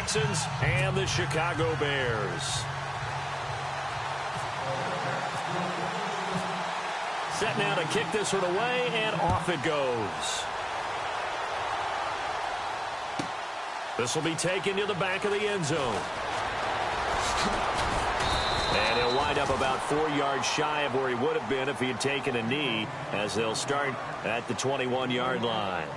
Texans and the Chicago Bears. Set now to kick this one away, and off it goes. This will be taken to the back of the end zone. And he'll wind up about 4 yards shy of where he would have been if he had taken a knee, as they'll start at the 21-yard line.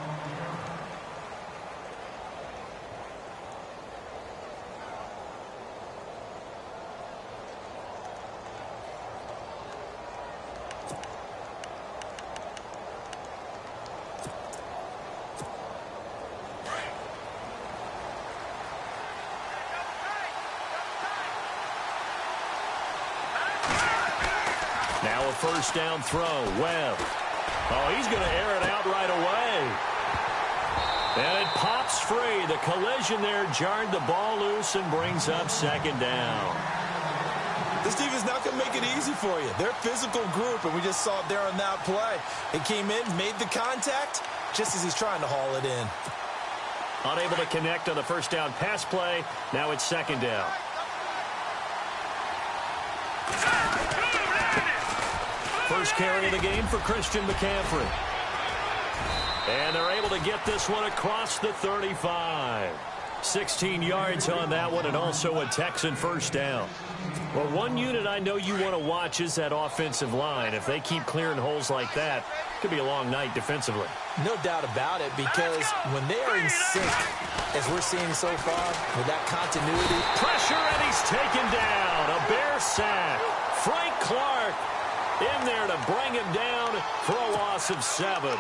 Now a first down throw. Webb. Oh, he's going to air it out right away. And it pops free. The collision there jarred the ball loose and brings up second down. This defense not going to make it easy for you. They're a physical group, and we just saw it there on that play. It came in, made the contact, just as he's trying to haul it in. Unable to connect on the first down pass play. Now it's second down. First carry of the game for Christian McCaffrey. And they're able to get this one across the 35. 16 yards on that one, and also a Texan first down. Well, one unit I know you want to watch is that offensive line. If they keep clearing holes like that, it could be a long night defensively. No doubt about it, because when they are in sync, as we're seeing so far, with that continuity. Pressure, and he's taken down. A Bear sack. Frank Clark in there to bring him down for a loss of 7.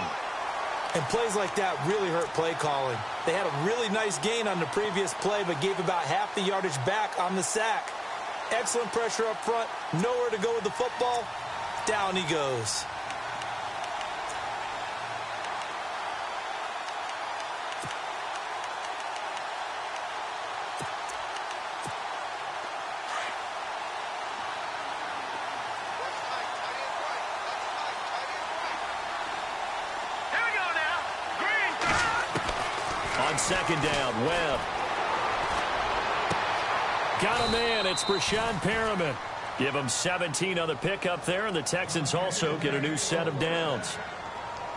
And plays like that really hurt play calling. They had a really nice gain on the previous play, but gave about half the yardage back on the sack. Excellent pressure up front. Nowhere to go with the football. Down he goes. On second down, Webb. Got a man. It's Brashad Perriman. Give him 17 on the pickup there, and the Texans also get a new set of downs.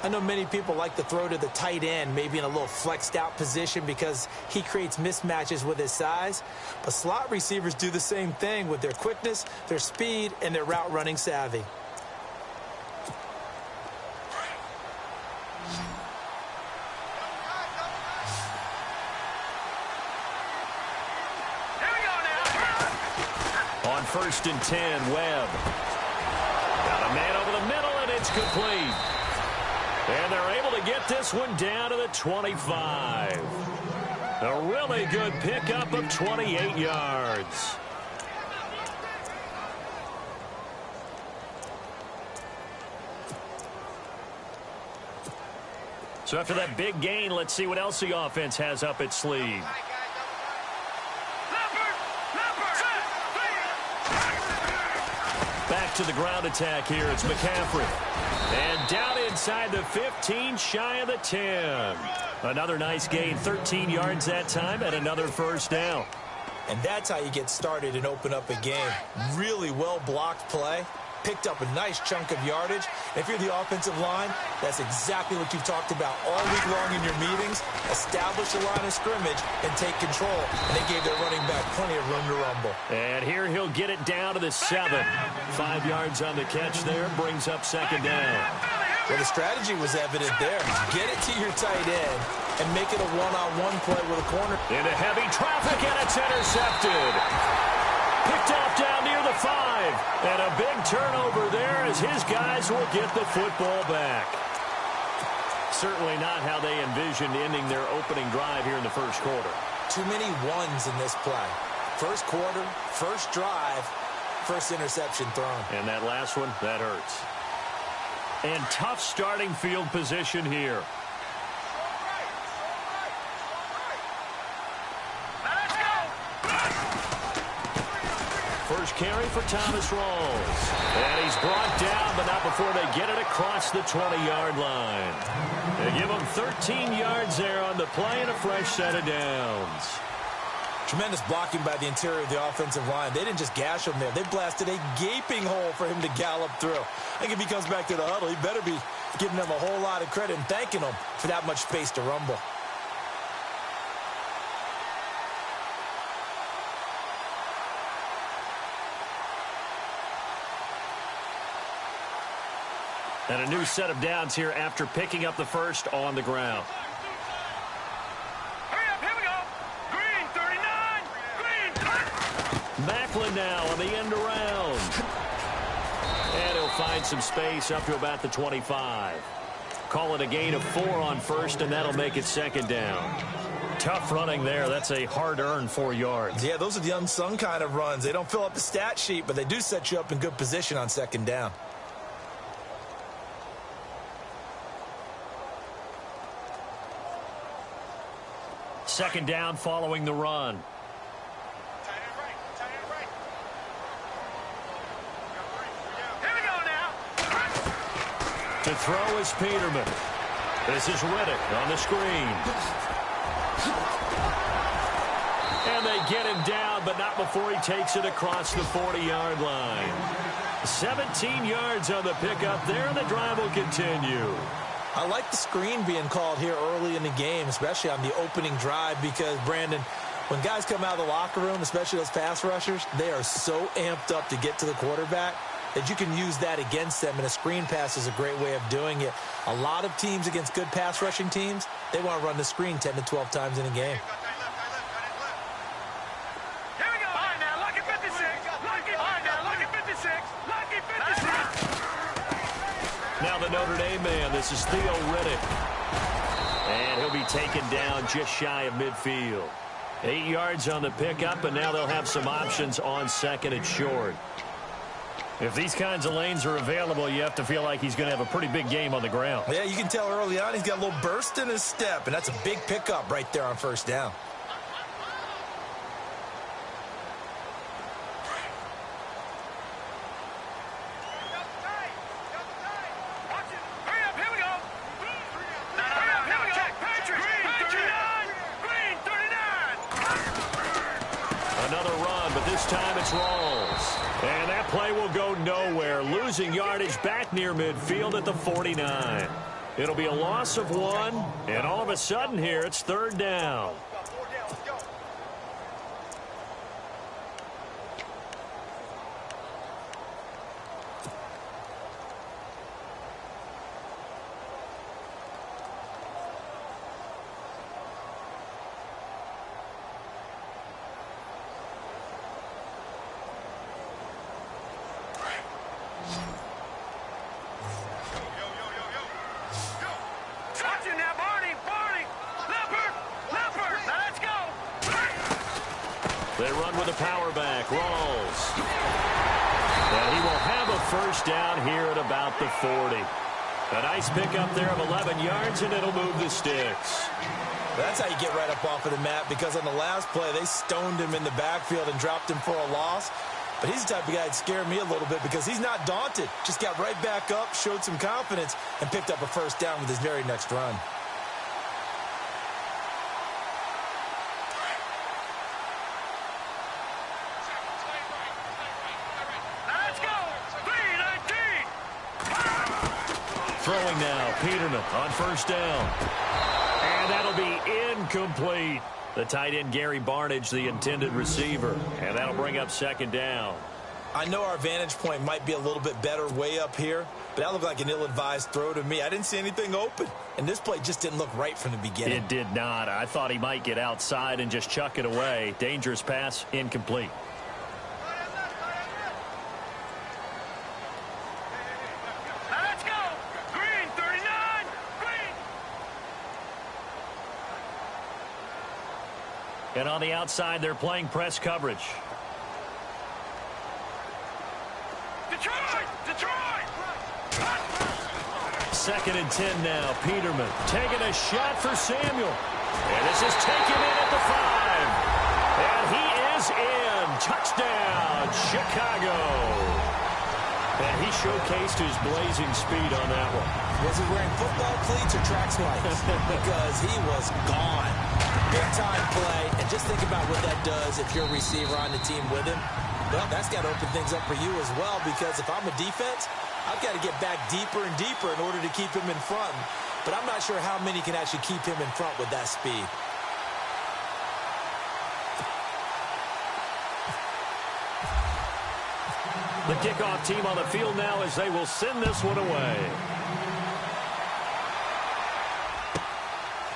I know many people like to throw to the tight end, maybe in a little flexed out position because he creates mismatches with his size. But slot receivers do the same thing with their quickness, their speed, and their route running savvy. First and 10, Webb. Got a man over the middle, and it's complete. And they're able to get this one down to the 25. A really good pickup of 28 yards. So after that big gain, let's see what else the offense has up its sleeve. Back to the ground attack here. It's McCaffrey. And down inside the 15, shy of the 10. Another nice gain, 13 yards that time, and another first down. And that's how you get started and open up a game. Really well-blocked play. Picked up a nice chunk of yardage. If you're the offensive line, that's exactly what you've talked about all week long in your meetings. Establish a line of scrimmage and take control. And they gave their running back plenty of room to rumble. And here he'll get it down to the 7. 5 yards on the catch there. Brings up second down. Well, the strategy was evident there. Get it to your tight end and make it a one-on-one play with a corner. Into heavy traffic, and it's intercepted. Picked off down near the 5. And a big turnover there as his guys will get the football back. Certainly not how they envisioned ending their opening drive here in the first quarter. Too many ones in this play. First quarter, first drive, first interception thrown. And that last one, that hurts. And tough starting field position here. First carry for Thomas Rawls. And he's brought down, but not before they get it across the 20-yard line. They give him 13 yards there on the play and a fresh set of downs. Tremendous blocking by the interior of the offensive line. They didn't just gash him there. They blasted a gaping hole for him to gallop through. I think if he comes back to the huddle, he better be giving them a whole lot of credit and thanking them for that much space to rumble. And a new set of downs here after picking up the first on the ground. Hurry up, here we go. Green, 39. Green. Macklin now on the end around. And he'll find some space up to about the 25. Call it a gain of 4 on first, and that'll make it second down. Tough running there. That's a hard-earned 4 yards. Yeah, those are the unsung kind of runs. They don't fill up the stat sheet, but they do set you up in good position on second down. Second down following the run. Here we go now. To throw is Peterman. This is Riddick on the screen. And they get him down, but not before he takes it across the 40-yard line. 17 yards on the pickup there, and the drive will continue. I like the screen being called here early in the game, especially on the opening drive, because, Brandon, when guys come out of the locker room, especially those pass rushers, they are so amped up to get to the quarterback that you can use that against them, and a screen pass is a great way of doing it. A lot of teams against good pass rushing teams, they want to run the screen 10 to 12 times in a game. Here we go. All right, now, lucky 56. Lucky. All right, now, lucky 56. Lucky 56. Now the Notre Dame man, this is Theo Riddick. And he'll be taken down just shy of midfield. 8 yards on the pickup, and now they'll have some options on second and short. If these kinds of lanes are available, you have to feel like he's going to have a pretty big game on the ground. Yeah, you can tell early on he's got a little burst in his step, and that's a big pickup right there on first down. And that play will go nowhere, losing yardage back near midfield at the 49. It'll be a loss of 1, and all of a sudden here, it's third down. They run with a power back. Rawls. And he will have a first down here at about the 40. A nice pickup there of 11 yards, and it'll move the sticks. That's how you get right up off of the mat, because on the last play, they stoned him in the backfield and dropped him for a loss. But he's the type of guy that scared me a little bit because he's not daunted. Just got right back up, showed some confidence, and picked up a first down with his very next run. Throwing now, Peterman on first down. And that'll be incomplete. The tight end, Gary Barnidge, the intended receiver. And that'll bring up second down. I know our vantage point might be a little bit better way up here, but that looked like an ill-advised throw to me. I didn't see anything open, and this play just didn't look right from the beginning. It did not. I thought he might get outside and just chuck it away. Dangerous pass, incomplete. And on the outside, they're playing press coverage. Detroit! Second and 10 now. Peterman taking a shot for Samuel. And this is taken in at the 5. And he is in. Touchdown, Chicago. And he showcased his blazing speed on that one. Was he wearing football cleats or track slides? Because he was gone. Big-time play, and just think about what that does if you're a receiver on the team with him. Well, that's got to open things up for you as well, because if I'm a defense, I've got to get back deeper and deeper in order to keep him in front. But I'm not sure how many can actually keep him in front with that speed. The kickoff team on the field now as they will send this one away.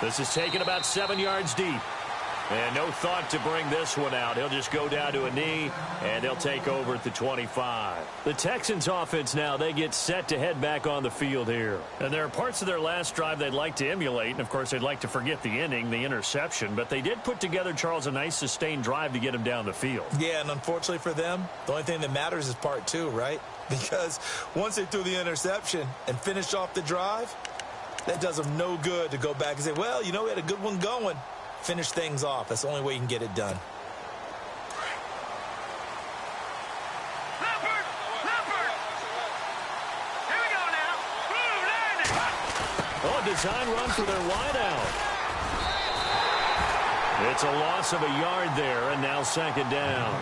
This is taken about 7 yards deep. And no thought to bring this one out. He'll just go down to a knee, and they'll take over at the 25. The Texans offense now, they get set to head back on the field here. And there are parts of their last drive they'd like to emulate, and of course they'd like to forget the inning, the interception. But they did put together, Charles, a nice sustained drive to get him down the field. Yeah, and unfortunately for them, the only thing that matters is part two, right? Because once they threw the interception and finished off the drive, that does them no good to go back and say, well, you know, we had a good one going. Finish things off. That's the only way you can get it done. Leopard! Leopard! Here we go now. Blue landing! Oh, design run for their wideout. It's a loss of a yard there, and now second down.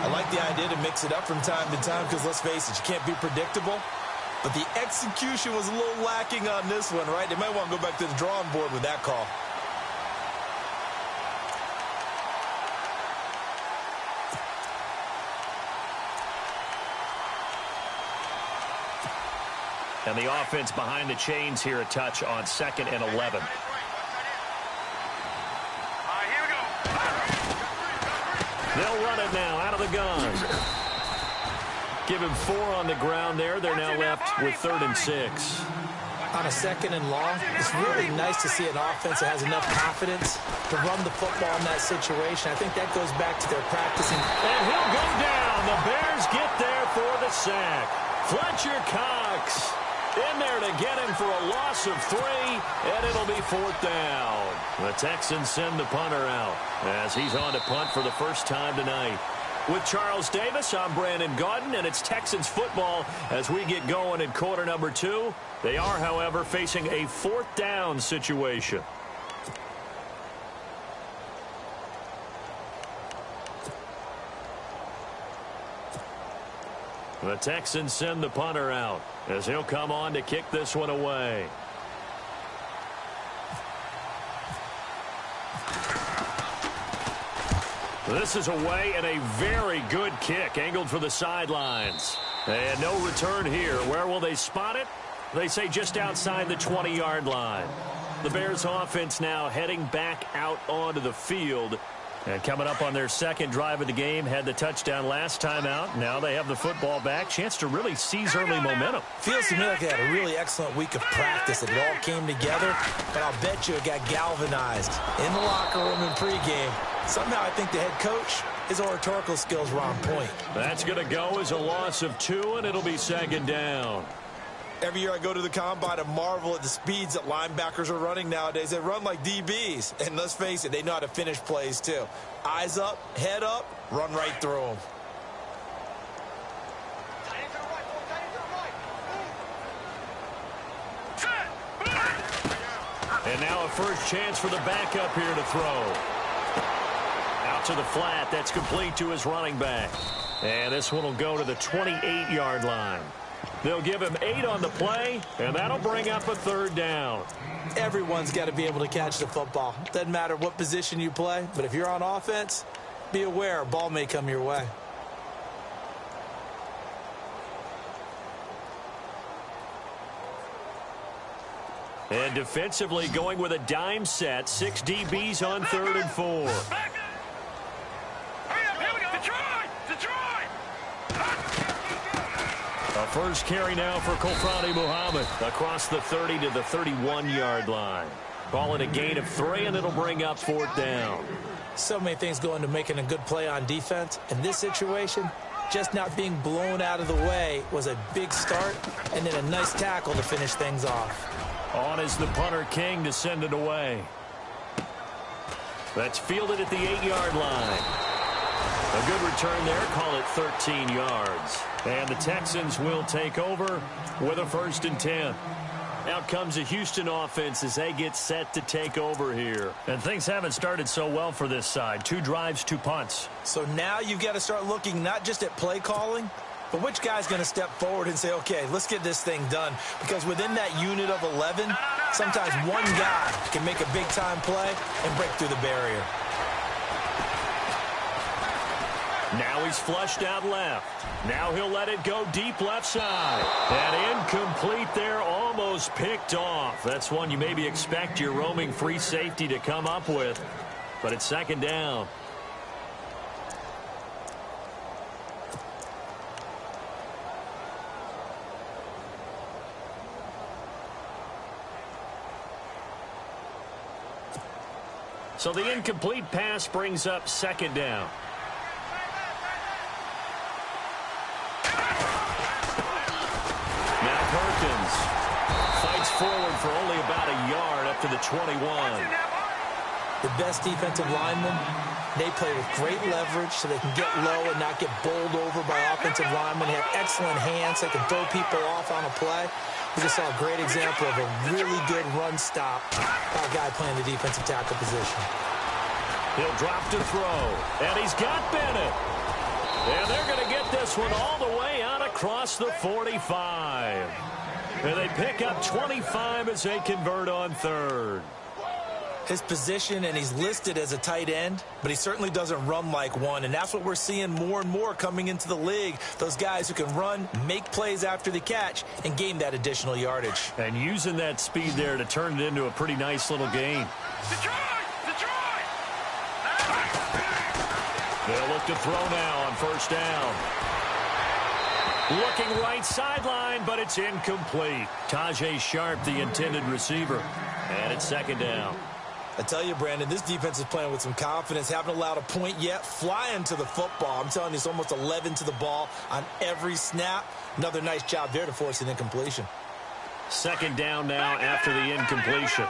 I like the idea to mix it up from time to time because, let's face it, you can't be predictable. But the execution was a little lacking on this one, right? They might want to go back to the drawing board with that call. And the offense behind the chains here, a touch on 2nd and 11. All right, here we go. They'll run it now out of the gun. Give him 4 on the ground there. They're now left with 3rd and 6. On a 2nd and long, it's really nice to see an offense that has enough confidence to run the football in that situation. I think that goes back to their practicing. And he'll go down. The Bears get there for the sack. Fletcher Cox in there to get him for a loss of 3, and it'll be 4th down. The Texans send the punter out as he's on to punt for the first time tonight. With Charles Davis, I'm Brandon Gaudin, and it's Texans football as we get going in quarter number 2. They are, however, facing a 4th down situation. The Texans send the punter out as he'll come on to kick this one away. This is away and a very good kick angled for the sidelines. And no return here. Where will they spot it? They say just outside the 20-yard line. The Bears offense now heading back out onto the field. And coming up on their second drive of the game, had the touchdown last time out. Now they have the football back. Chance to really seize early momentum. Feels to me like they had a really excellent week of practice. It all came together, but I'll bet you it got galvanized in the locker room in pregame. Somehow I think the head coach, his oratorical skills were on point. That's going to go as a loss of 2, and it'll be second down. Every year I go to the combine and marvel at the speeds that linebackers are running nowadays. They run like DBs. And let's face it, they know how to finish plays too. Eyes up, head up, run right through them. And now a first chance for the backup here to throw. Out to the flat. That's complete to his running back. And this one will go to the 28-yard line. They'll give him 8 on the play, and that'll bring up a 3rd down. Everyone's got to be able to catch the football. Doesn't matter what position you play, but if you're on offense, be aware a ball may come your way. And defensively going with a dime set, 6 DBs on 3rd and 4. A first carry now for Kofrani Muhammad across the 30 to the 31-yard line. Ball in a gain of 3, and it'll bring up 4th down. So many things go into making a good play on defense. In this situation, just not being blown out of the way was a big start, and then a nice tackle to finish things off. On is the punter King to send it away. That's fielded at the 8-yard line. A good return there, call it 13 yards. And the Texans will take over with a 1st and 10. Out comes the Houston offense as they get set to take over here. And things haven't started so well for this side. 2 drives, 2 punts. So now you've got to start looking not just at play calling, but which guy's going to step forward and say, okay, let's get this thing done. Because within that unit of 11, sometimes one guy can make a big-time play and break through the barrier. Now he's flushed out left. Now he'll let it go deep left side. And incomplete there, almost picked off. That's one you maybe expect your roaming free safety to come up with. But it's 2nd down. So the incomplete pass brings up 2nd down. Now Perkins fights forward for only about a yard up to the 21. The best defensive linemen, they play with great leverage so they can get low and not get bowled over by offensive linemen. They have excellent hands. They can throw people off on a play. We just saw a great example of a really good run stop by a guy playing the defensive tackle position. He'll drop to throw, and he's got Bennett. And they're going to get this one all the way out across the 45. And they pick up 25 as they convert on 3rd. His position, and he's listed as a tight end, but he certainly doesn't run like one, and that's what we're seeing more and more coming into the league. Those guys who can run, make plays after the catch, and gain that additional yardage. And using that speed there to turn it into a pretty nice little gain. They'll look to throw now on 1st down. Looking right sideline, but it's incomplete. Tajay Sharp, the intended receiver. And it's 2nd down. I tell you, Brandon, this defense is playing with some confidence. Haven't allowed a point yet. Flying to the football. I'm telling you, it's almost 11 to the ball on every snap. Another nice job there to force an incompletion. 2nd down now after the incompletion.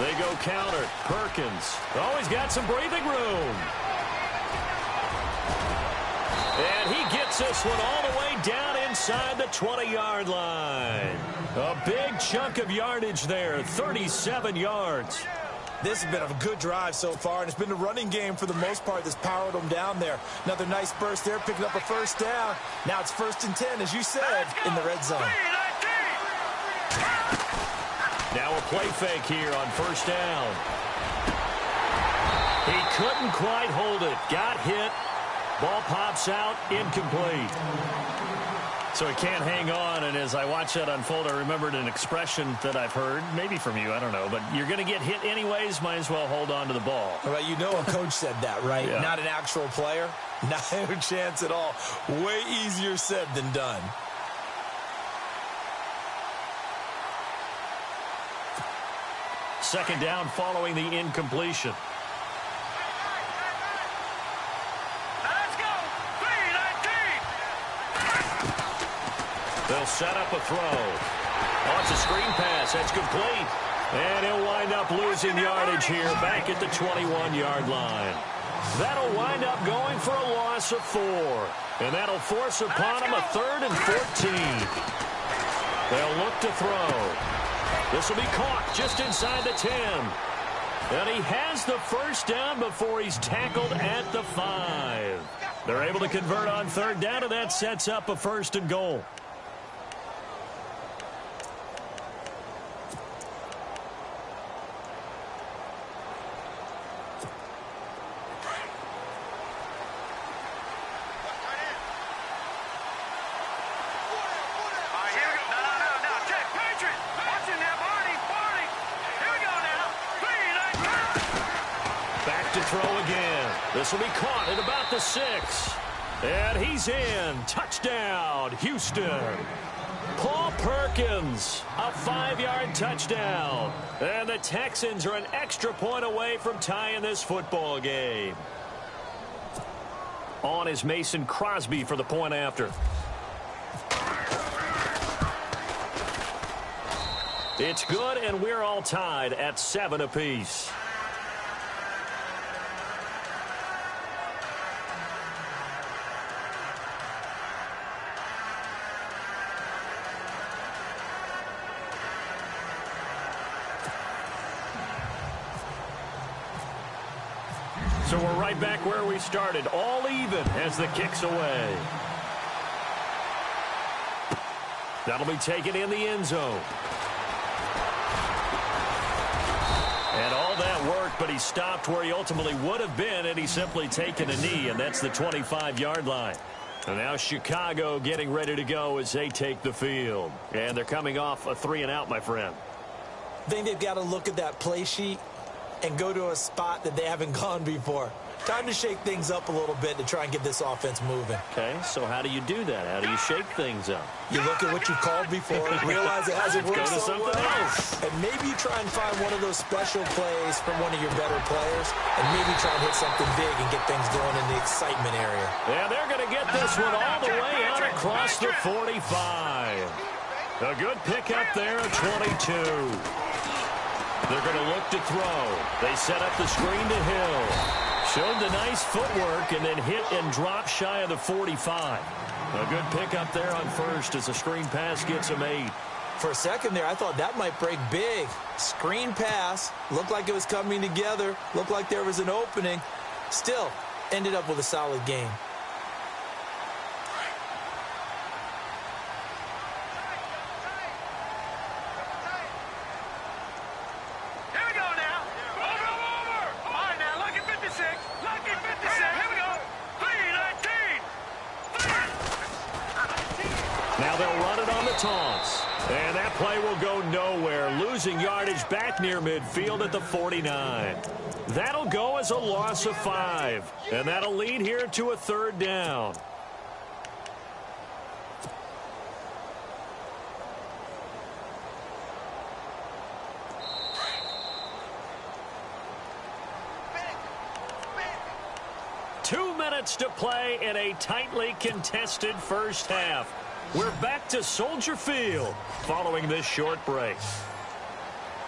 They go counter. Perkins. Oh, he's got some breathing room. And he gets this one all the way down inside the 20-yard line. A big chunk of yardage there, 37 yards. This has been a good drive so far, and it's been the running game for the most part that's powered them down there. Another nice burst there, picking up a 1st down. Now it's 1st and 10, as you said, in the red zone. Now a play fake here on 1st down. He couldn't quite hold it. Got hit. Ball pops out, incomplete. So he can't hang on, and as I watch that unfold, I remembered an expression that I've heard, maybe from you, I don't know, but you're going to get hit anyways, might as well hold on to the ball. All right, you know a coach said that, right? Yeah. Not an actual player. Not a chance at all. Way easier said than done. Second down following the incompletion. They'll set up a throw. Oh, it's a screen pass. That's complete. And he'll wind up losing yardage here back at the 21-yard line. That'll wind up going for a loss of 4. And that'll force upon him a 3rd and 14. They'll look to throw. This will be caught just inside the 10. And he has the 1st down before he's tackled at the 5. They're able to convert on 3rd down, and that sets up a 1st and goal. This will be caught at about the 6. And he's in. Touchdown, Houston. Paul Perkins, a 5-yard touchdown. And the Texans are an extra point away from tying this football game. On is Mason Crosby for the point after. It's good, and we're all tied at 7 apiece. So we're right back where we started, all even as the kick's away. That'll be taken in the end zone. And all that work, but he stopped where he ultimately would have been, and he's simply taken a knee, and that's the 25-yard line. And now Chicago getting ready to go as they take the field. And they're coming off a 3-and-out, my friend. I think they've got to look at that play sheet and go to a spot that they haven't gone before. Time to shake things up a little bit to try and get this offense moving. Okay, so how do you do that? How do you shake things up? You look at what you've called before, realize it hasn't worked so well, else. and maybe you try and find one of those special plays from one of your better players, and maybe try and hit something big and get things going in the excitement area. Yeah, they're going to get this one all the way out across the 45. A good pickup there at 22. They're going to look to throw. They set up the screen to Hill. Showed the nice footwork and then hit and drop shy of the 45. A good pickup there on first as the screen pass gets him 8. For a second there, I thought that might break big. Screen pass. Looked like it was coming together. Looked like there was an opening. Still, ended up with a solid game. Now they'll run it on the toss. And that play will go nowhere. Losing yardage back near midfield at the 49. That'll go as a loss of 5. And that'll lead here to a 3rd down. Two minutes to play in a tightly contested first half. We're back to Soldier Field following this short break.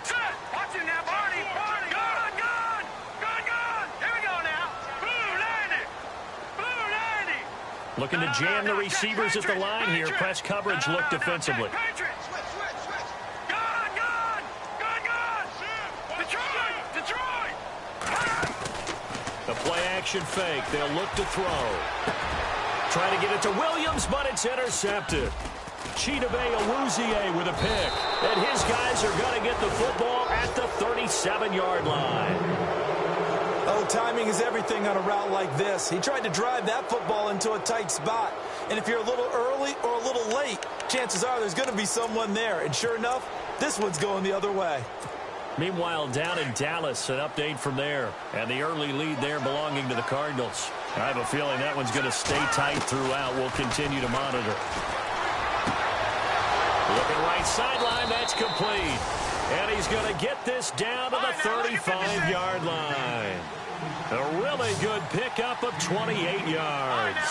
Set! Watch it now, Barney! Barney! Gun! Gun! Gun! Gun! Here we go now! Blue 90! Blue 90! Looking to jam the receivers at the line here. Press coverage look defensively. Gun! Gun! Gun! Gun! Detroit! Detroit! The play-action fake. They'll look to throw. Trying to get it to Williams, but it's intercepted. Chidobe Awuzie with a pick. And his guys are going to get the football at the 37-yard line. Oh, timing is everything on a route like this. He tried to drive that football into a tight spot. And if you're a little early or a little late, chances are there's going to be someone there. And sure enough, this one's going the other way. Meanwhile, down in Dallas, an update from there. And the early lead there belonging to the Cardinals. I have a feeling that one's going to stay tight throughout. We'll continue to monitor. Looking right sideline, that's complete. And he's going to get this down to the 35-yard line. A really good pickup of 28 yards.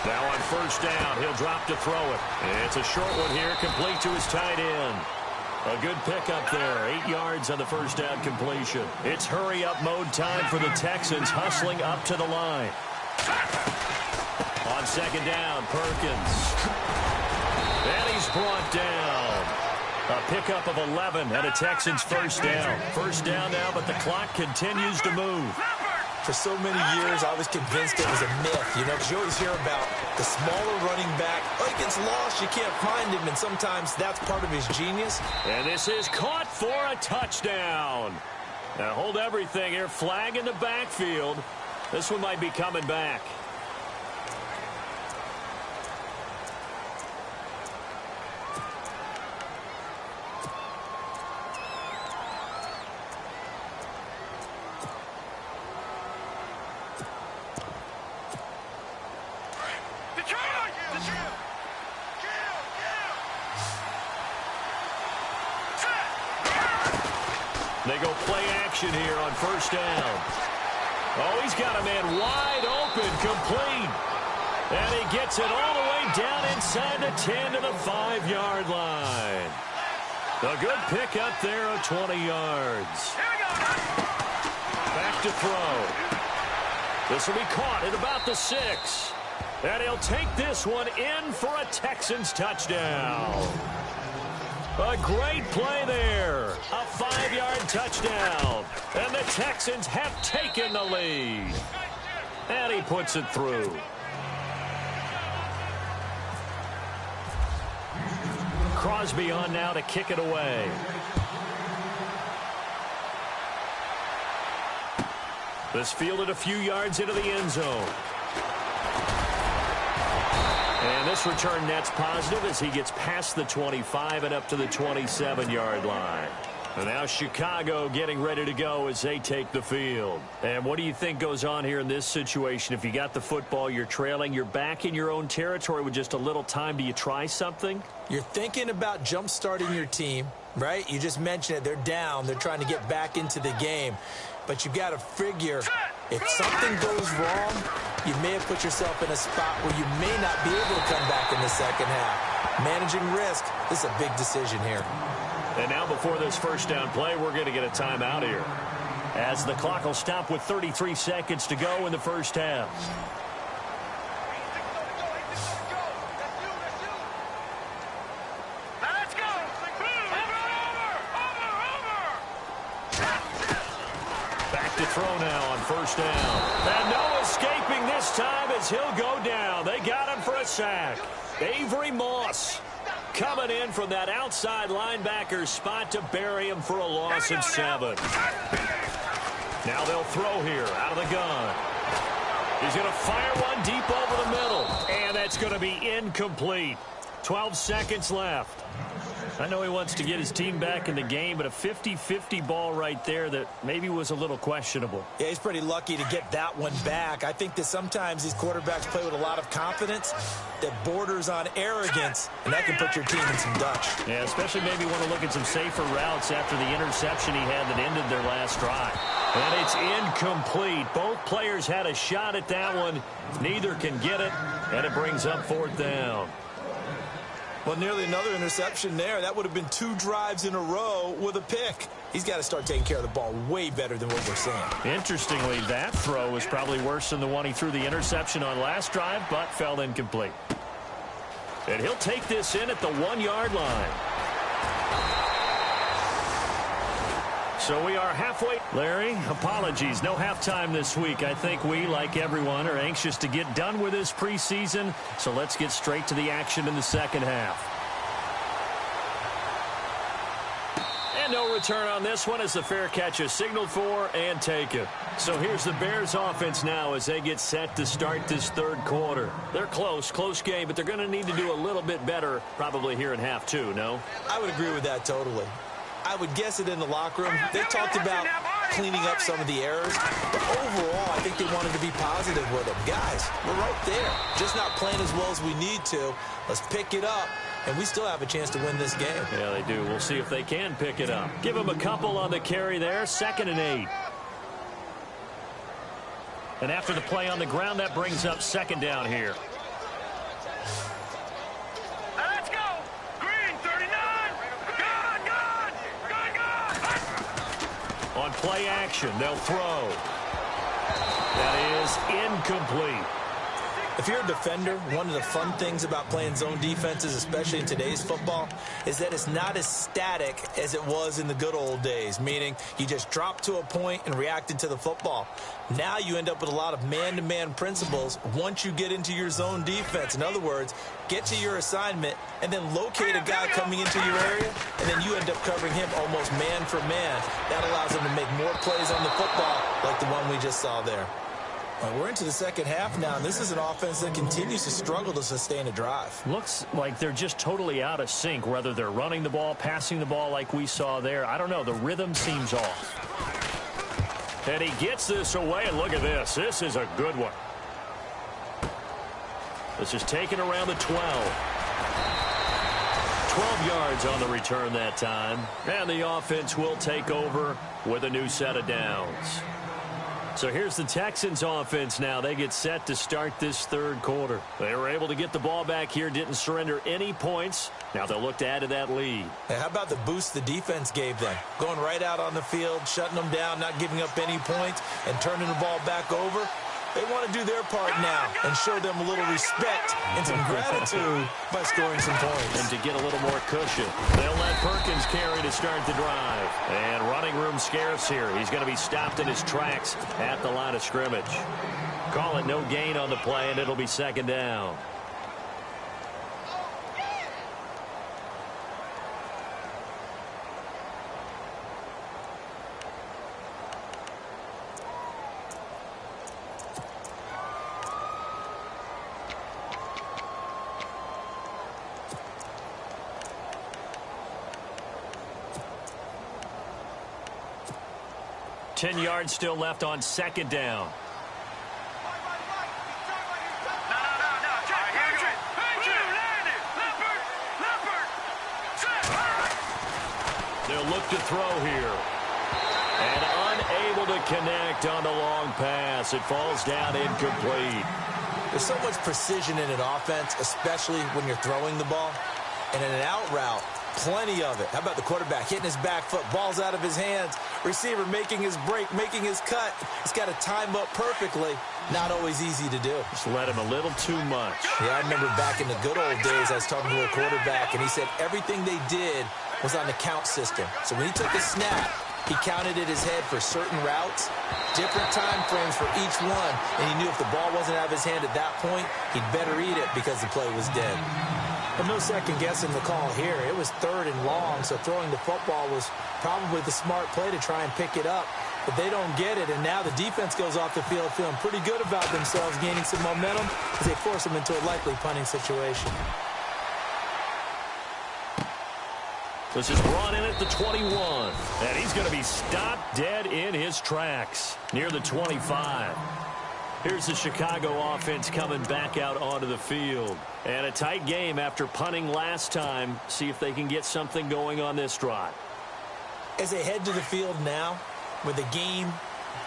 Now on first down, he'll drop to throw it. It's a short one here, complete to his tight end. A good pickup there, 8 yards on the first down completion. It's hurry-up mode time for the Texans, hustling up to the line. On second down, Perkins. And he's brought down. A pickup of 11 and a Texans first down. First down now, but the clock continues to move. For so many years, I was convinced it was a myth, you know, because you always hear about the smaller running back. Oh, he gets lost, you can't find him, and sometimes that's part of his genius. And this is caught for a touchdown. Now hold everything here. Flag in the backfield. This one might be coming back. They go play action here on first down. Oh, he's got a man wide open, complete. And he gets it all the way down inside the 10 to the 5-yard line. A good pickup there of 20 yards. Back to throw. This will be caught at about the 6. And he'll take this one in for a Texans touchdown. A great play there. A 5-yard touchdown. And the Texans have taken the lead. And he puts it through. Crosby on now to kick it away. This fielded a few yards into the end zone. And this return net's positive as he gets past the 25 and up to the 27-yard line. And now Chicago getting ready to go as they take the field. And what do you think goes on here in this situation? If you got the football, you're trailing, you're back in your own territory with just a little time. Do you try something? You're thinking about jump-starting your team, right? You just mentioned it. They're down. They're trying to get back into the game. But you've got to figure if something goes wrong, you may have put yourself in a spot where you may not be able to come back in the second half. Managing risk, this is a big decision here. And now before this first down play, we're going to get a timeout here, as the clock will stop with 33 seconds to go in the first half. Let's go. Back to throw now on first down. And no escaping this time as he'll go down. They got him for a sack. Avery Moss coming in from that outside linebacker spot to bury him for a loss of 7. Now they'll throw here out of the gun. He's going to fire one deep over the middle. And that's going to be incomplete. 12 seconds left. I know he wants to get his team back in the game, but a 50-50 ball right there that maybe was a little questionable. Yeah, he's pretty lucky to get that one back. I think that sometimes these quarterbacks play with a lot of confidence that borders on arrogance, and that can put your team in some Dutch. Yeah, especially maybe want to look at some safer routes after the interception he had that ended their last drive. And it's incomplete. Both players had a shot at that one. Neither can get it, and it brings up fourth down. Well, nearly another interception there. That would have been 2 drives in a row with a pick. He's got to start taking care of the ball way better than what we're seeing. Interestingly, that throw was probably worse than the one he threw the interception on last drive, but fell incomplete. And he'll take this in at the 1-yard line. So we are halfway. Larry, apologies. No halftime this week. I think we, like everyone, are anxious to get done with this preseason. So let's get straight to the action in the second half. And no return on this one as the fair catch is signaled for and taken. So here's the Bears offense now as they get set to start this third quarter. They're close game, but they're going to need to do a little bit better probably here in half 2, no? I would agree with that totally. I would guess it in the locker room. They talked about cleaning up some of the errors, but overall, I think they wanted to be positive with them. Guys, we're right there. Just not playing as well as we need to. Let's pick it up, and we still have a chance to win this game. Yeah, they do. We'll see if they can pick it up. Give them a couple on the carry there. 2nd and 8. And after the play on the ground, that brings up 2nd down here. On play action, they'll throw. That is incomplete. If you're a defender, one of the fun things about playing zone defenses, especially in today's football, is that it's not as static as it was in the good old days, meaning you just drop to a point and reacted to the football. Now you end up with a lot of man-to-man principles once you get into your zone defense. In other words, get to your assignment and then locate a guy coming into your area, and then you end up covering him almost man for man. That allows him to make more plays on the football like the one we just saw there. We're into the second half now, and this is an offense that continues to struggle to sustain a drive. Looks like they're just totally out of sync, whether they're running the ball, passing the ball like we saw there. I don't know. The rhythm seems off. And he gets this away, and look at this. This is a good one. This is taken around the 12. 12 yards on the return that time. And the offense will take over with a new set of downs. So here's the Texans offense now. They get set to start this third quarter. They were able to get the ball back here, didn't surrender any points. Now they'll look to add to that lead. Hey, how about the boost the defense gave them? Going right out on the field, shutting them down, not giving up any points, and turning the ball back over. They want to do their part now and show them a little respect and some gratitude by scoring some points. And to get a little more cushion, they'll let Perkins carry to start the drive. And running room scarce here. He's going to be stopped in his tracks at the line of scrimmage. Call it no gain on the play, and it'll be second down. Ten yards still left on second down. They'll look to throw here. And unable to connect on the long pass. It falls down incomplete. There's so much precision in an offense, especially when you're throwing the ball. And in an out route, plenty of it. How about the quarterback hitting his back foot, ball's out of his hands, receiver making his break, making his cut. He's got to time up perfectly. Not always easy to do. Just let him a little too much. Yeah, I remember back in the good old days, I was talking to a quarterback, and he said everything they did was on the count system. So when he took a snap, he counted in his head for certain routes, different time frames for each one, and he knew if the ball wasn't out of his hand at that point, he'd better eat it because the play was dead. But no second guessing the call here. It was third and long, so throwing the football was probably the smart play to try and pick it up. But they don't get it, and now the defense goes off the field feeling pretty good about themselves, gaining some momentum as they force them into a likely punting situation. This is brought in at the 21, and he's going to be stopped dead in his tracks near the 25. Here's the Chicago offense coming back out onto the field. And a tight game after punting last time. See if they can get something going on this drive. As they head to the field now, with the game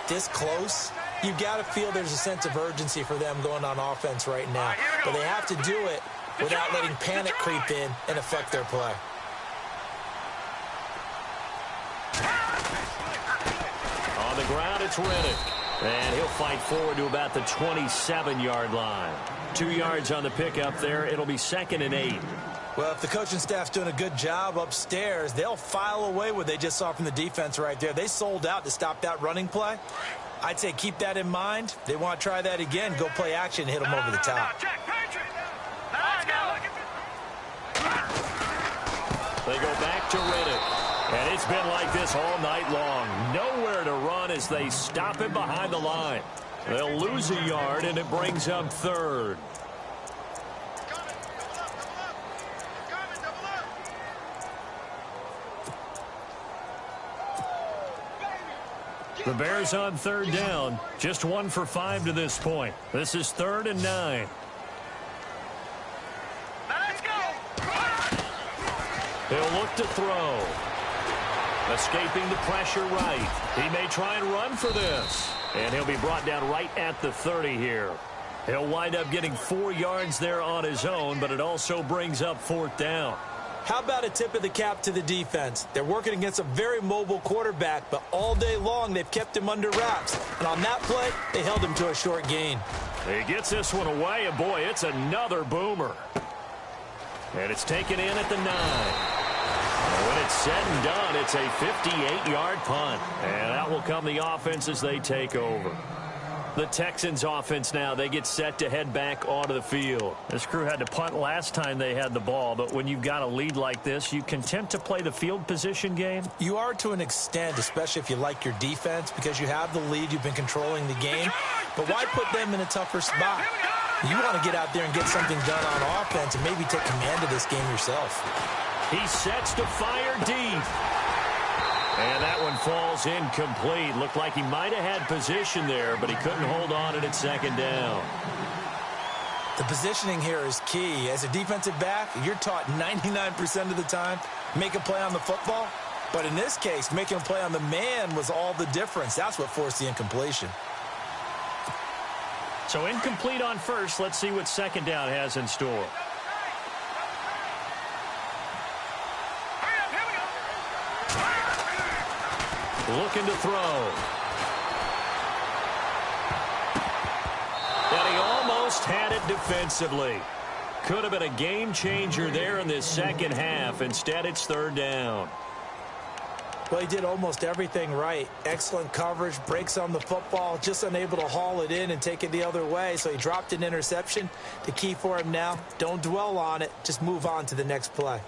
this close, you've got to feel there's a sense of urgency for them going on offense right now. But they have to do it without letting panic creep in and affect their play. On the ground, it's Riddick. And he'll fight forward to about the 27-yard line. 2 yards on the pickup there. It'll be 2nd and 8. Well, if the coaching staff's doing a good job upstairs, they'll file away what they just saw from the defense right there. They sold out to stop that running play. I'd say keep that in mind. They want to try that again. Go play action and hit them over the top. They go back to Riddick. And it's been like this all night long. Nowhere to run as they stop him behind the line. They'll lose a yard, and it brings up 3rd. The Bears on 3rd down. Just 1 for 5 to this point. This is 3rd and 9. He'll look to throw. Escaping the pressure right. He may try and run for this. And he'll be brought down right at the 30 here. He'll wind up getting 4 yards there on his own, but it also brings up 4th down. How about a tip of the cap to the defense? They're working against a very mobile quarterback, but all day long they've kept him under wraps. And on that play, they held him to a short gain. He gets this one away, and boy, it's another boomer. And it's taken in at the 9. When it's said and done, it's a 58-yard punt. And out will come the offense as they take over. The Texans offense now, they get set to head back onto the field. This crew had to punt last time they had the ball, but when you've got a lead like this, you content to play the field position game? You are to an extent, especially if you like your defense, because you have the lead, you've been controlling the game. But why put them in a tougher spot? You want to get out there and get something done on offense and maybe take command of this game yourself. He sets to fire deep. And that one falls incomplete. Looked like he might have had position there, but he couldn't hold on it at 2nd down. The positioning here is key. As a defensive back, you're taught 99% of the time, make a play on the football. But in this case, making a play on the man was all the difference. That's what forced the incompletion. So incomplete on first. Let's see what 2nd down has in store. Looking to throw. had it defensively. Could have been a game changer there in this second half. Instead, it's third down. Well, he did almost everything right. Excellent coverage, breaks on the football, just unable to haul it in and take it the other way. So he dropped an interception. The key for him now, don't dwell on it. Just move on to the next play.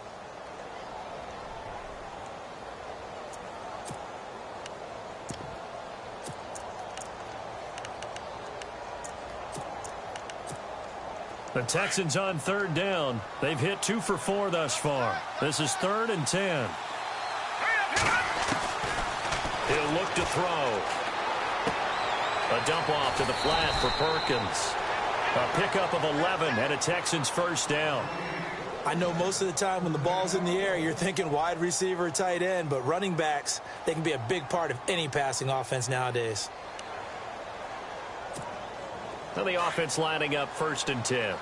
The Texans on third down. They've hit 2 for 4 thus far. This is 3rd and 10. He'll look to throw. A dump off to the flat for Perkins. A pickup of 11 and a Texans first down. I know most of the time when the ball's in the air, you're thinking wide receiver, tight end, but running backs, they can be a big part of any passing offense nowadays. Now the offense lining up 1st and 10.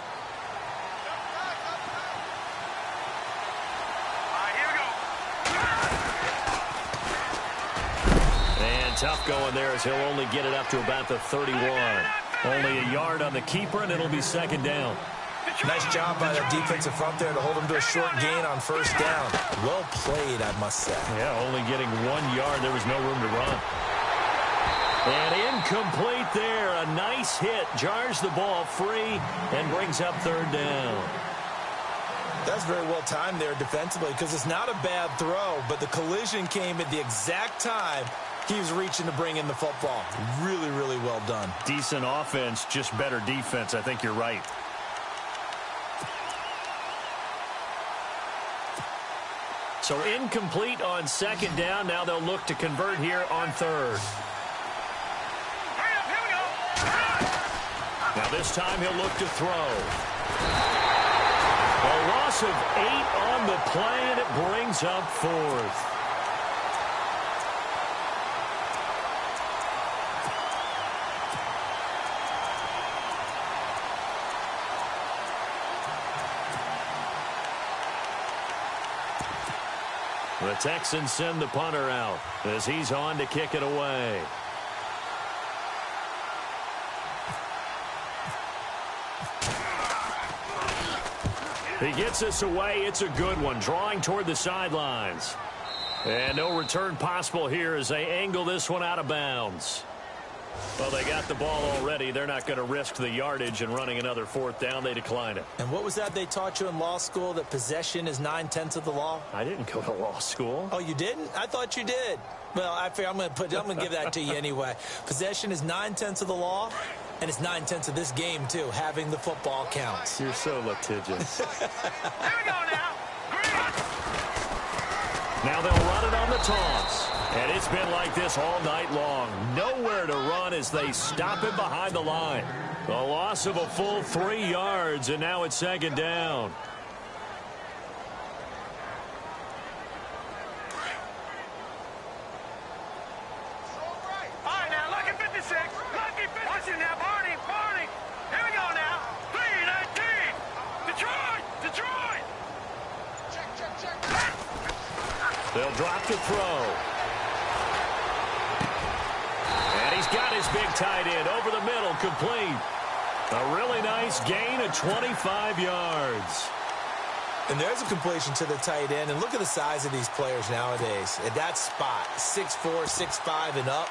And tough going there as he'll only get it up to about the 31. Only a yard on the keeper, and it'll be 2nd down. Nice job by that defensive front there to hold him to a short gain on 1st down. Well played, I must say. Yeah, only getting 1 yard. There was no room to run. And incomplete there. A nice hit. Jars the ball free and brings up 3rd down. That's very well timed there defensively because it's not a bad throw, but the collision came at the exact time he was reaching to bring in the football. Really, really well done. Decent offense, just better defense. I think you're right. So incomplete on 2nd down. Now they'll look to convert here on 3rd. Now this time he'll look to throw. A loss of 8 on the play, and it brings up 4th. The Texans send the punter out as he's on to kick it away. He gets us away. It's a good one, drawing toward the sidelines. And no return possible here as they angle this one out of bounds. Well, they got the ball already. They're not going to risk the yardage and running another 4th down. They decline it. And what was that they taught you in law school, that possession is 9/10 of the law? I didn't go to law school. Oh, you didn't? I thought you did. Well, I'm going to give that to you anyway. Possession is 9/10 of the law, and it's 9/10 of this game, too. Having the football counts. You're so litigious. Here we go now. Now they'll run it on the toss. And it's been like this all night long. Nowhere to run as they stop him behind the line. A loss of a full 3 yards, and now it's 2nd down. All right, now, lucky 56. Lucky 56. Watch it now, Barney. Barney. Here we go now. 3-19. Detroit. Detroit. Check. They'll drop the throw. And he's got his big tight end over the middle, complete. A really nice gain of 25 yards. And there's a completion to the tight end. And look at the size of these players nowadays. At that spot, 6'4", 6'5", and up.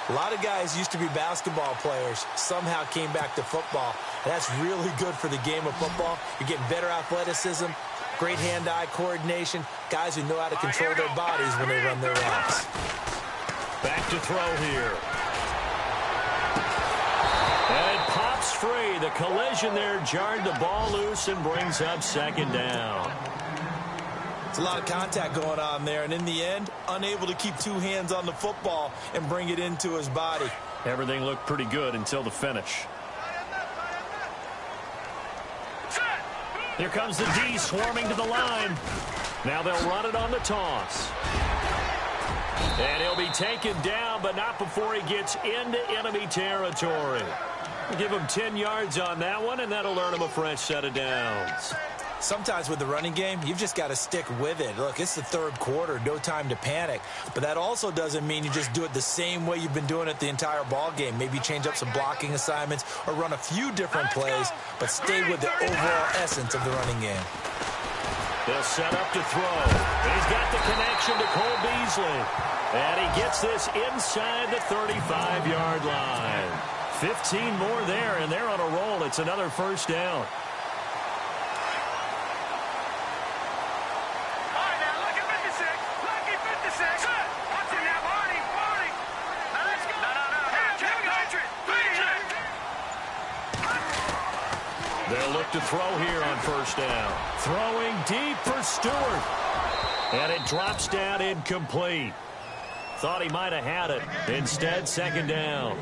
A lot of guys used to be basketball players, somehow came back to football. And that's really good for the game of football. You're getting better athleticism, great hand-eye coordination, guys who know how to control their bodies when they run their routes. Back to throw here. And it pops free. The collision there jarred the ball loose and brings up 2nd down. It's a lot of contact going on there, and in the end, unable to keep 2 hands on the football and bring it into his body. Everything looked pretty good until the finish. Here comes the D swarming to the line. Now they'll run it on the toss. And he'll be taken down, but not before he gets into enemy territory. We'll give him 10 yards on that one, and that'll earn him a fresh set of downs. Sometimes with the running game, you've just got to stick with it. Look, it's the third quarter, no time to panic. But that also doesn't mean you just do it the same way you've been doing it the entire ball game. Maybe change up some blocking assignments or run a few different plays, but stay with the overall essence of the running game. They'll set up to throw. He's got the connection to Cole Beasley. And he gets this inside the 35-yard line. 15 more there, and they're on a roll. It's another first down. They'll look to throw here on first down. Throwing deep for Stewart. And it drops down incomplete. Thought he might have had it. Instead, second down.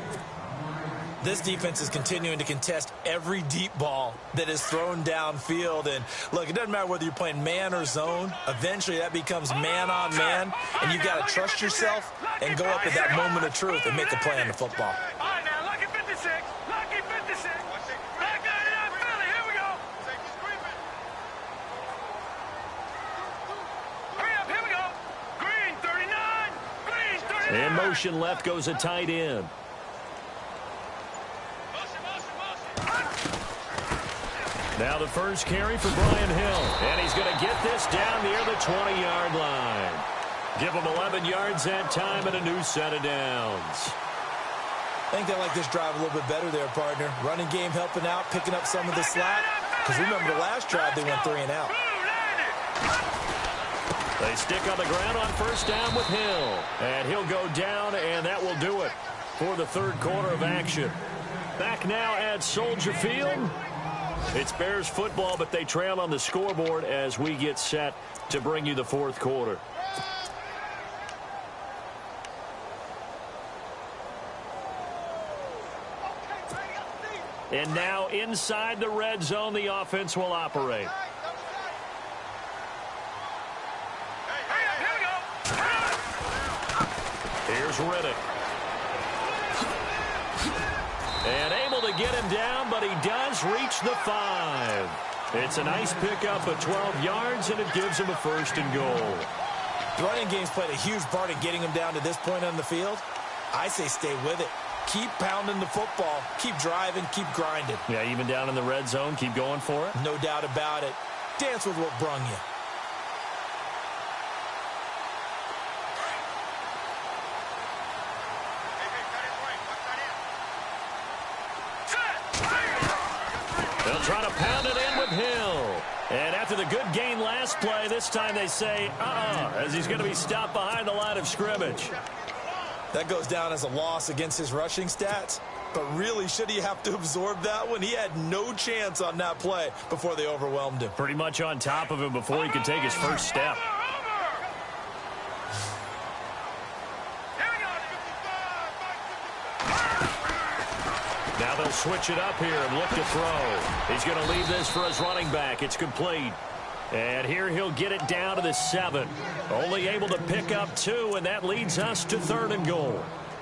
This defense is continuing to contest every deep ball that is thrown downfield. And, look, it doesn't matter whether you're playing man or zone. Eventually, that becomes man on man. And you've got to trust yourself and go up at that moment of truth and make a play on the football. In motion left goes a tight end. Now the first carry for Brian Hill. And he's going to get this down near the 20-yard line. Give him 11 yards that time and a new set of downs. I think they like this drive a little bit better there, partner. Running game helping out, picking up some of the slack. Because remember the last drive, they went 3 and out. They stick on the ground on first down with Hill. And he'll go down, and that will do it for the third quarter of action. Back now at Soldier Field. It's Bears football, but they trail on the scoreboard as we get set to bring you the fourth quarter. And now inside the red zone, the offense will operate. Here's Riddick. And able to get him down, but he does reach the 5. It's a nice pickup of 12 yards, and it gives him a first and goal. The running game's played a huge part in getting him down to this point on the field. I say stay with it. Keep pounding the football. Keep driving. Keep grinding. Yeah, even down in the red zone, keep going for it. No doubt about it. Dance with what brung you. They'll try to pound it in with Hill. And after the good gain last play, this time they say, as he's going to be stopped behind the line of scrimmage. That goes down as a loss against his rushing stats. But really, should he have to absorb that one? He had no chance on that play before they overwhelmed him. Pretty much on top of him before he could take his first step. Now they'll switch it up here and look to throw. He's going to leave this for his running back. It's complete. And here he'll get it down to the 7. Only able to pick up 2, and that leads us to 3rd and goal.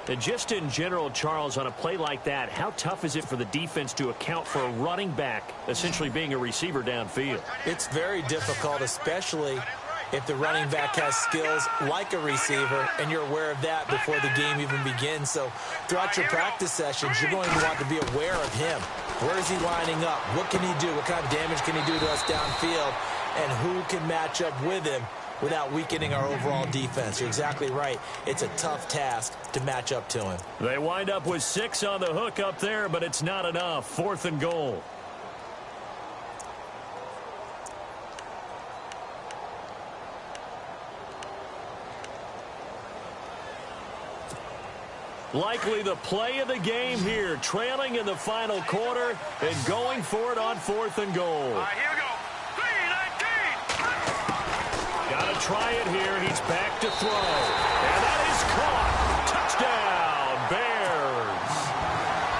And just in general, Charles, on a play like that, how tough is it for the defense to account for a running back essentially being a receiver downfield? It's very difficult, especially if the running back has skills like a receiver, and you're aware of that before the game even begins. So throughout your practice sessions, you're going to want to be aware of him. Where is he lining up? What can he do? What kind of damage can he do to us downfield? And who can match up with him without weakening our overall defense? You're exactly right. It's a tough task to match up to him. They wind up with 6 on the hook up there, but it's not enough. 4th and goal. Likely the play of the game here, trailing in the final quarter and going for it on 4th and goal. All right, here we go. 3-19. Got to try it here. He's back to throw. And that is caught. Touchdown, Bears.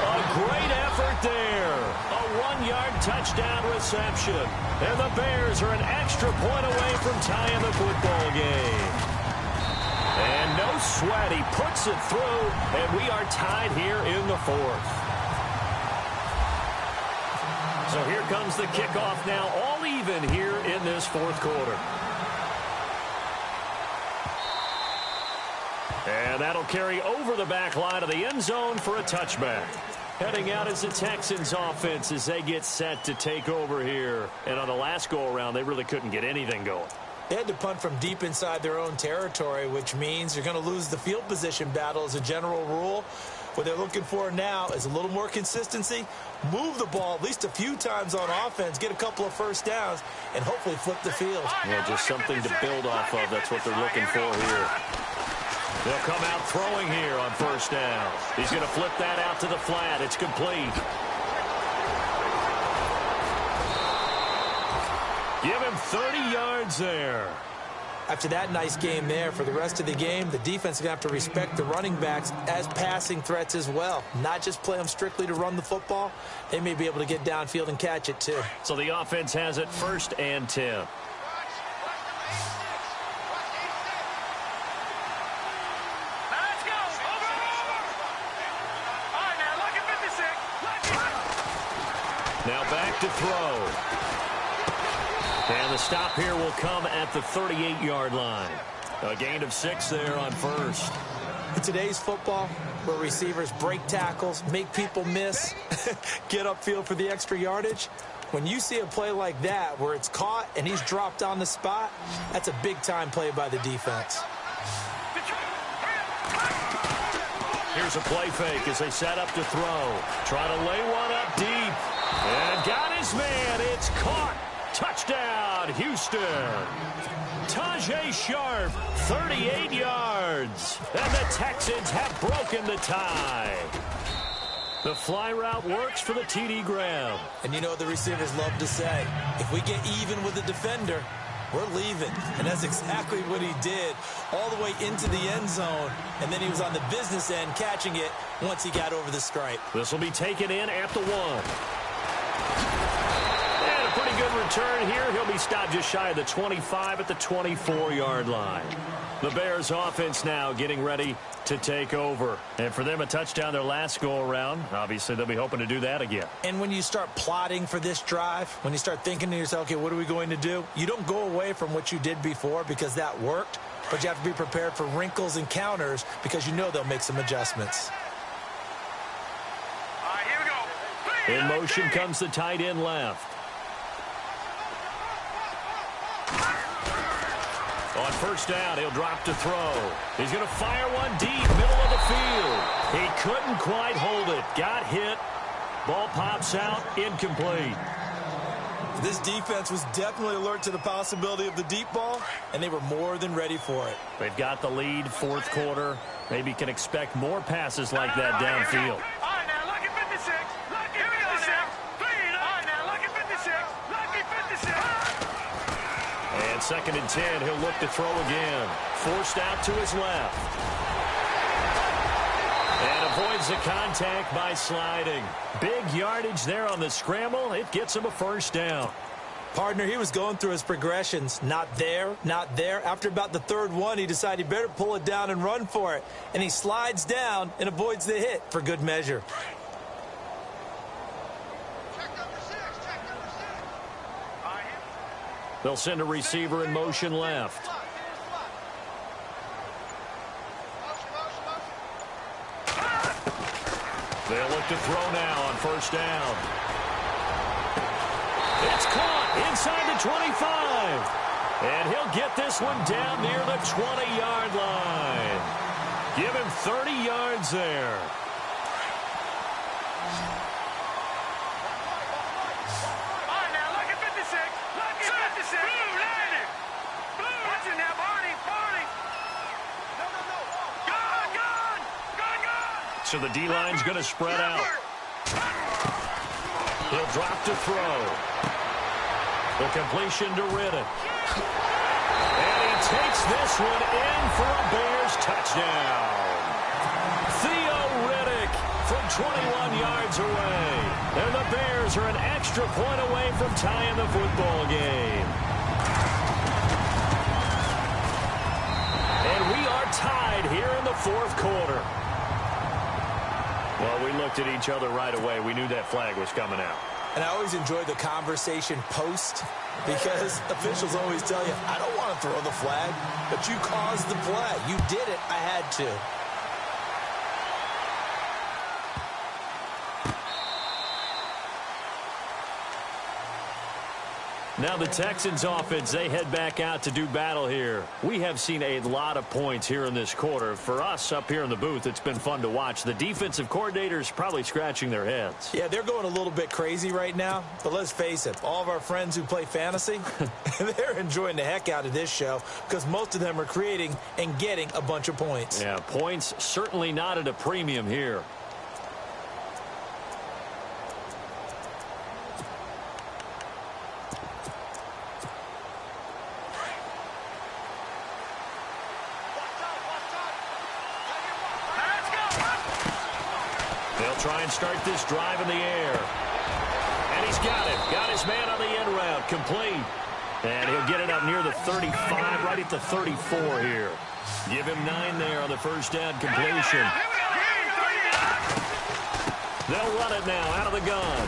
A great effort there. A 1-yard touchdown reception. And the Bears are an extra point away from tying the football game. And no sweat, he puts it through, and we are tied here in the 4th. So So here comes the kickoff now, all even here in this fourth quarter. And that'll carry over the back line of the end zone for a touchback. Heading out is the Texans offense as they get set to take over here. And on the last go-around, they really couldn't get anything going. They had to punt from deep inside their own territory, which means you're going to lose the field position battle as a general rule. What they're looking for now is a little more consistency, move the ball at least a few times on offense, get a couple of first downs, and hopefully flip the field. Yeah, just something to build off of. That's what they're looking for here. They'll come out throwing here on first down. He's going to flip that out to the flat. It's complete. Give him 30 yards there. After that nice game there, for the rest of the game, the defense is going to have to respect the running backs as passing threats as well. Not just play them strictly to run the football. They may be able to get downfield and catch it too. So the offense has it 1st and 10. Let's go. Over. All right, now, look at 56. Now back to throw. And the stop here will come at the 38-yard line. A gain of 6 there on first. In today's football, where receivers break tackles, make people miss, get upfield for the extra yardage, when you see a play like that where it's caught and he's dropped on the spot, that's a big-time play by the defense. Here's a play fake as they set up to throw. Trying to lay one up deep. And got his man. It's caught. Touchdown, Houston. Tajay Sharp, 38 yards. And the Texans have broken the tie. The fly route works for the TD Graham. And you know what the receivers love to say? If we get even with the defender, we're leaving. And that's exactly what he did, all the way into the end zone. And then he was on the business end catching it once he got over the stripe. This will be taken in at the 1. Pretty good return here. He'll be stopped just shy of the 25 at the 24-yard line. The Bears offense now getting ready to take over. And for them, a touchdown their last go-around. Obviously, they'll be hoping to do that again. And when you start plotting for this drive, when you start thinking to yourself, okay, what are we going to do? You don't go away from what you did before because that worked, but you have to be prepared for wrinkles and counters because you know they'll make some adjustments. All right, here we go. In motion comes the tight end left. On first down, he'll drop to throw. He's going to fire one deep, middle of the field. He couldn't quite hold it. Got hit. Ball pops out, incomplete. This defense was definitely alert to the possibility of the deep ball, and they were more than ready for it. They've got the lead, fourth quarter. Maybe can expect more passes like that downfield. All right, now, look at 56. Look at 56. All right, now, look at 56. Look at 56. And 2nd and 10, he'll look to throw again. Forced out to his left. And avoids the contact by sliding. Big yardage there on the scramble. It gets him a first down. Partner, he was going through his progressions. Not there, not there. After about the 3rd one, he decided he better pull it down and run for it. And he slides down and avoids the hit for good measure. They'll send a receiver in motion left. They'll look to throw now on first down. It's caught inside the 25. And he'll get this one down near the 20-yard line. Give him 30 yards there. So the D-line's going to spread out. He'll drop to throw. The completion to Riddick. And he takes this one in for a Bears touchdown. Theo Riddick from 21 yards away. And the Bears are an extra point away from tying the football game. And we are tied here in the fourth quarter. Well, we looked at each other right away. We knew that flag was coming out. And I always enjoy the conversation post because officials always tell you, I don't want to throw the flag, but you caused the play. You did it. I had to. Now the Texans offense, they head back out to do battle here. We have seen a lot of points here in this quarter. For us up here in the booth, it's been fun to watch. The defensive coordinators probably scratching their heads. Yeah, they're going a little bit crazy right now. But let's face it, all of our friends who play fantasy, they're enjoying the heck out of this show because most of them are creating and getting a bunch of points. Yeah, points certainly not at a premium here. Try and start this drive in the air. And he's got it. Got his man on the end route. Complete. And he'll get it up near the 35, right at the 34 here. Give him 9 there on the first down completion. They'll run it now out of the gun.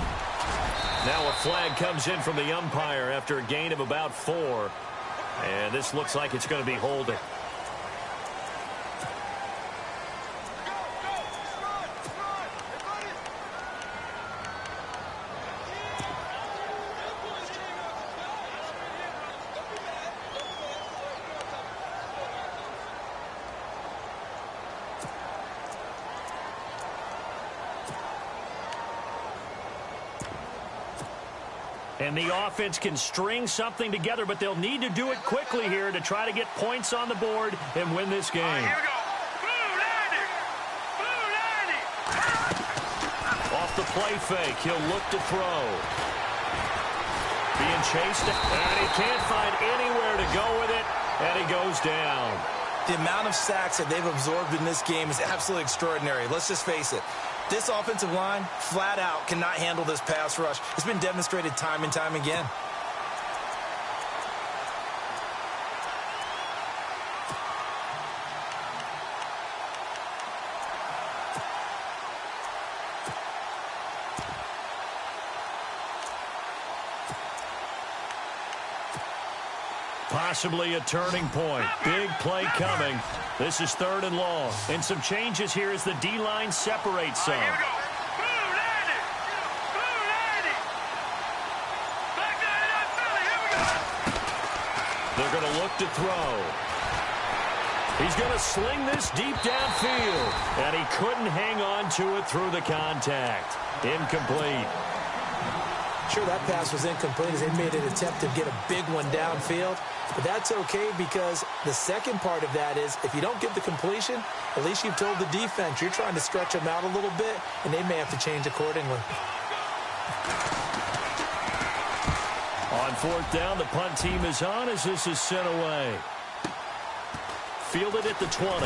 Now a flag comes in from the umpire after a gain of about 4. And this looks like it's going to be holding. And the offense can string something together, but they'll need to do it quickly here to try to get points on the board and win this game. Here we go. Off the play fake, he'll look to throw. Being chased, and he can't find anywhere to go with it, and he goes down. The amount of sacks that they've absorbed in this game is absolutely extraordinary. Let's just face it. This offensive line, flat out, cannot handle this pass rush. It's been demonstrated time and time again. Possibly a turning point. Big play coming. This is 3rd and long. And some changes here as the D-line separates some. Here we go. They're going to look to throw. He's going to sling this deep downfield. And he couldn't hang on to it through the contact. Incomplete. Sure, that pass was incomplete as they made an attempt to get a big one downfield. But that's okay because the second part of that is if you don't get the completion, at least you've told the defense you're trying to stretch them out a little bit, and they may have to change accordingly. On 4th down, the punt team is on as this is sent away. Fielded at the 20.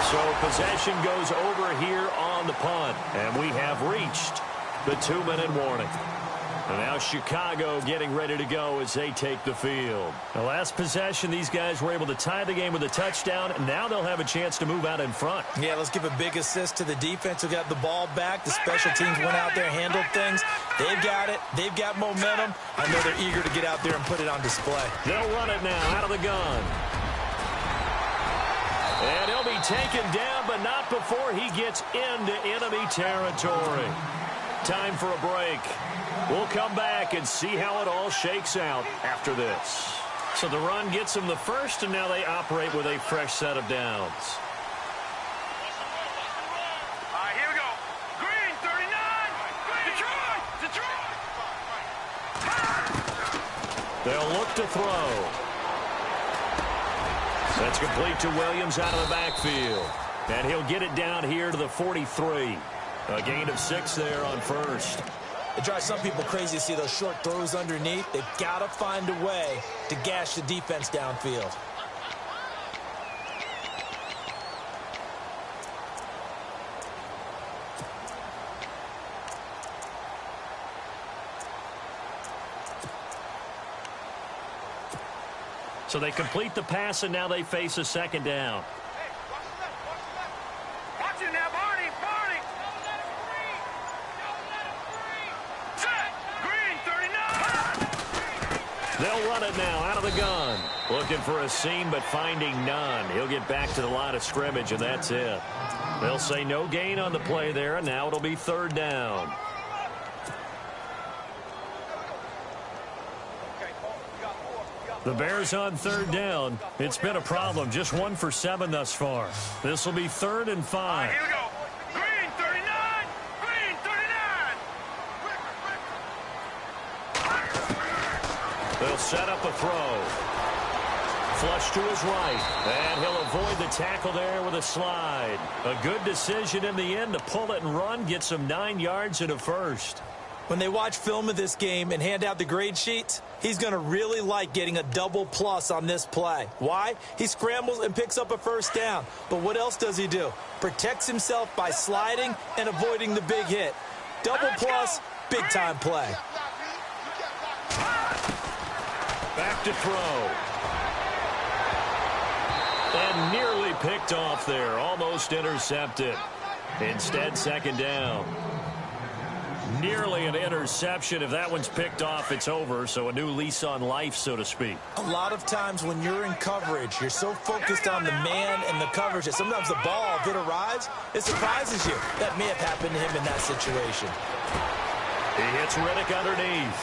So possession goes over here on the punt. And we have reached the 2-minute warning. And now Chicago getting ready to go as they take the field. The last possession, these guys were able to tie the game with a touchdown, and now they'll have a chance to move out in front. Yeah, let's give a big assist to the defense who got the ball back. The special teams went out there, handled things. They've got it. They've got momentum. I know they're eager to get out there and put it on display. They'll run it now out of the gun. And he'll be taken down, but not before he gets into enemy territory. Time for a break. We'll come back and see how it all shakes out after this. So the run gets them the first, and now they operate with a fresh set of downs. All right, here we go. Green, 39. Detroit. They'll look to throw. That's complete to Williams out of the backfield. And he'll get it down here to the 43. A gain of 6 there on first. It drives some people crazy to see those short throws underneath. They've got to find a way to gash the defense downfield. So they complete the pass, and now they face a 2nd down. Watch it now, Barney. They'll run it now out of the gun. Looking for a seam, but finding none. He'll get back to the line of scrimmage, and that's it. They'll say no gain on the play there, and now it'll be 3rd down. The Bears on 3rd down. It's been a problem. Just 1 for 7 thus far. This will be 3rd and 5. Here we go. Green 39. Green 39. They'll set up a throw. Flush to his right. And he'll avoid the tackle there with a slide. A good decision in the end to pull it and run. Get some 9 yards and a first. When they watch film of this game and hand out the grade sheets, he's going to really like getting a double plus on this play. Why? He scrambles and picks up a first down. But what else does he do? Protects himself by sliding and avoiding the big hit. Double plus, big-time play. Back to throw. And nearly picked off there. Almost intercepted. Instead, 2nd down. Nearly an interception. If that one's picked off, it's over. So a new lease on life, so to speak. A lot of times when you're in coverage, you're so focused on the man and the coverage that sometimes the ball, if it arrives, it surprises you. That may have happened to him in that situation. He hits Riddick underneath.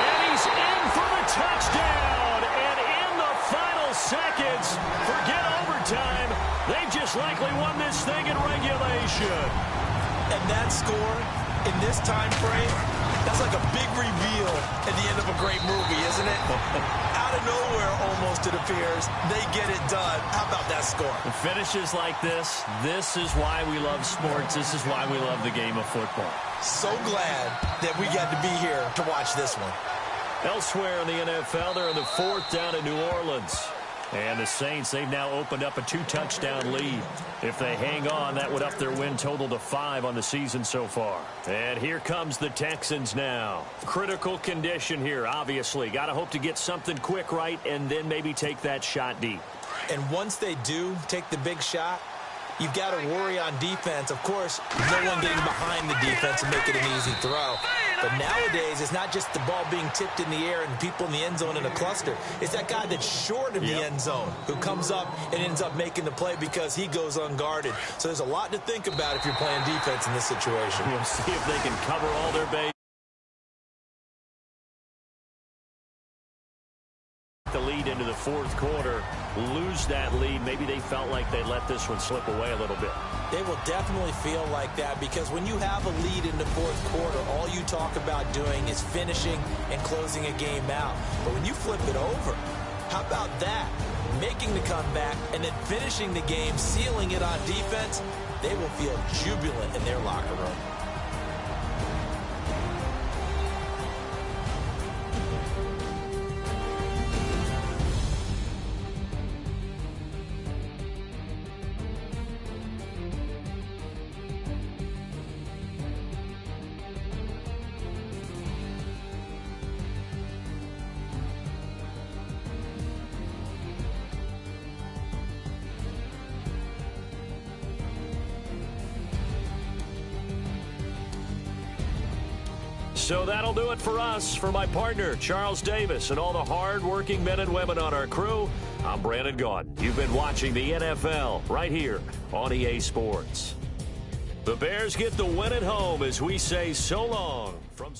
And he's in for the touchdown. And in the final seconds, forget overtime. They just likely won this thing in regulation. And that score, in this time frame, that's like a big reveal at the end of a great movie, isn't it? Out of nowhere, almost, it appears, they get it done. How about that score? Finishes like this is why we love sports. This is why we love the game of football. So glad that we got to be here to watch this one. Elsewhere in the NFL, they're in the 4th down in New Orleans. And the Saints, they've now opened up a 2-touchdown lead. If they hang on, that would up their win total to 5 on the season so far. And here comes the Texans now. Critical condition here, obviously. Got to hope to get something quick right and then maybe take that shot deep. And once they do take the big shot, you've got to worry on defense. Of course, no one getting behind the defense and make it an easy throw. But nowadays, it's not just the ball being tipped in the air and people in the end zone in a cluster. It's that guy that's short of the end zone who comes up and ends up making the play because he goes unguarded. So there's a lot to think about if you're playing defense in this situation. We'll see if they can cover all their bases. The lead into the 4th quarter, lose that lead. Maybe they felt like they let this one slip away a little bit. They will definitely feel like that because when you have a lead in the 4th quarter, all you talk about doing is finishing and closing a game out. But when you flip it over, how about that? Making the comeback and then finishing the game, sealing it on defense, they will feel jubilant in their locker room. So that'll do it for us. For my partner, Charles Davis, and all the hard-working men and women on our crew, I'm Brandon Gaudin. You've been watching the NFL right here on EA Sports. The Bears get the win at home as we say so long from...